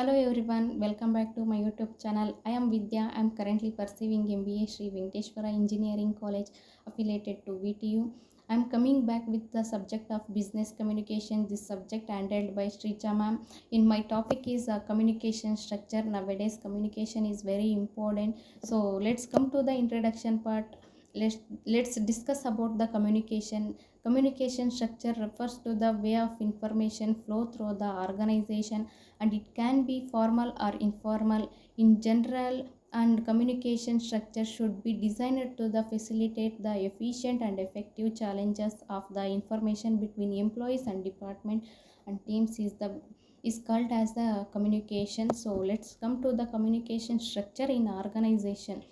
Hello everyone, welcome back to my YouTube channel. I am Vidya. I am currently pursuing MBA Sri Venkateshwara Engineering College affiliated to VTU. I am coming back with the subject of business communication. This subject handled by Sricha ma'am. In my topic is communication structure. Nowadays communication is very important. So let's come to the introduction part. Let's let's discuss about the communication. Communication structure refers to the way of information flow through the organization, and it can be formal or informal. In general, and communication structure should be designed to the facilitate the efficient and effective challenges of the information between employees and department and teams is called as the communication. So let's come to the communication structure in organization.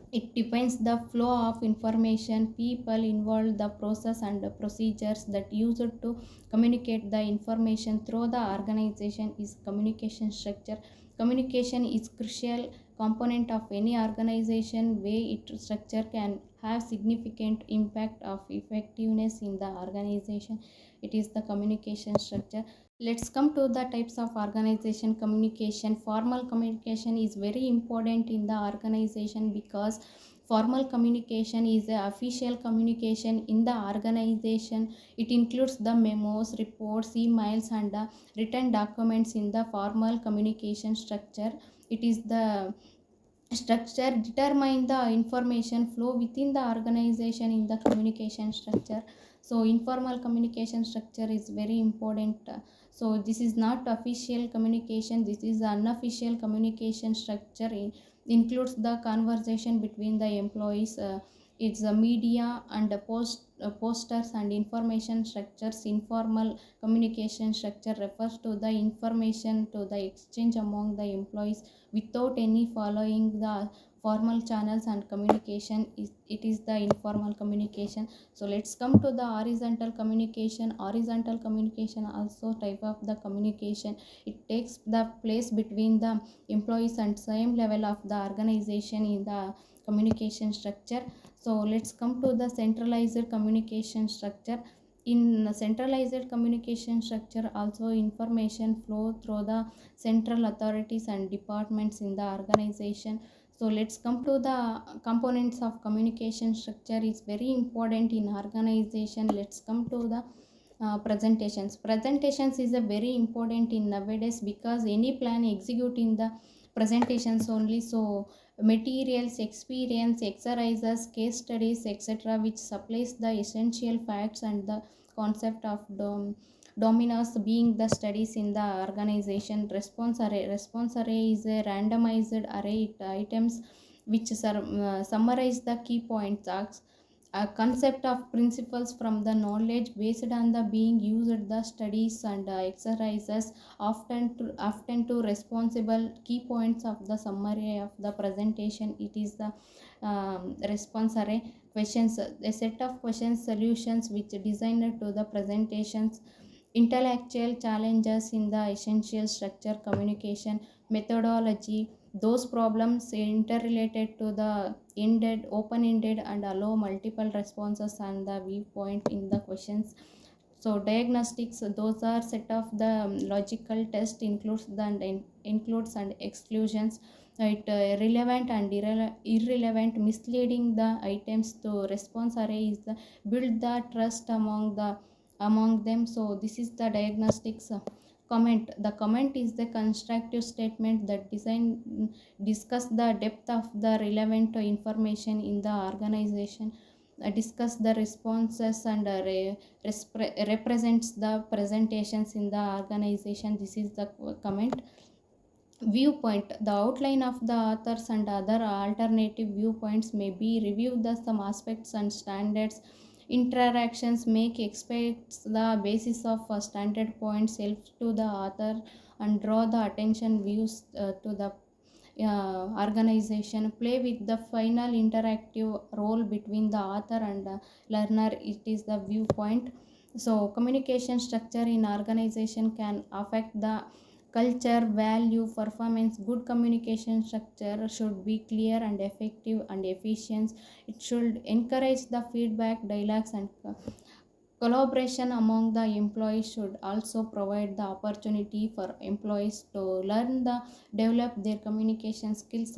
It depends the flow of information, people involved, the process and the procedures that used to communicate the information through the organization is communication structure. Communication is crucial component of any organization. Way it structure can have significant impact of effectiveness in the organization. It is the communication structure. Let's come to the types of organization communication. Formal communication is very important in the organization because formal communication is the official communication in the organization. It includes the memos, reports, emails, and written documents in the formal communication structure. It is the structure determine the information flow within the organization in the communication structure. So informal communication structure is very important. So this is not official communication, this is unofficial communication structure. Includes the conversation between the employees. It's the media and the posters and information structures. Informal communication structure refers to the information to the exchange among the employees without any following the formal channels and communication. It is the informal communication. So let's come to the horizontal communication. Horizontal communication also type of the communication. It takes the place between the employees and same level of the organization in the communication structure. So let's come to the centralized communication structure. In centralized communication structure, also information flow through the central authorities and departments in the organization. So let's come to the components of communication structure. Is very important in organization. Let's come to the presentations is a very important in nowadays because any plan execute in the presentations only. So materials, experience, exercises, case studies, etc., which supplies the essential facts and the concept of dominos being the studies in the organization. Response array is a randomized array items which summarize the key points. A concept of principles from the knowledge based on the being used the studies and exercises often to responsible key points of the summary of the presentation. It is the response array. Questions, a set of questions solutions which designed to the presentations. Intellectual challenges in the essential structure communication. Methodology, those problems interrelated to the ended, open-ended, and allow multiple responses and the viewpoint in the questions. So diagnostics, those are set of the logical test includes and exclusions. It relevant and irrelevant, misleading the items to response array is the build the trust among them. So this is the diagnostics. Comment, the comment is the constructive statement that discuss the depth of the relevant information in the organization. Discuss the responses and represents the presentations in the organization. This is the comment. Viewpoint, the outline of the authors and other alternative viewpoints may be reviewed. The some aspects and standards interactions make expects the basis of standard points help to the author and draw the attention views to the organization. Play with the final interactive role between the author and learner. It is the viewpoint. So communication structure in organization can affect the culture, value, performance. Good communication structure should be clear and effective and efficient. It should encourage the feedback, dialogues, and Collaboration among the employees should also provide the opportunity for employees to learn the develop their communication skills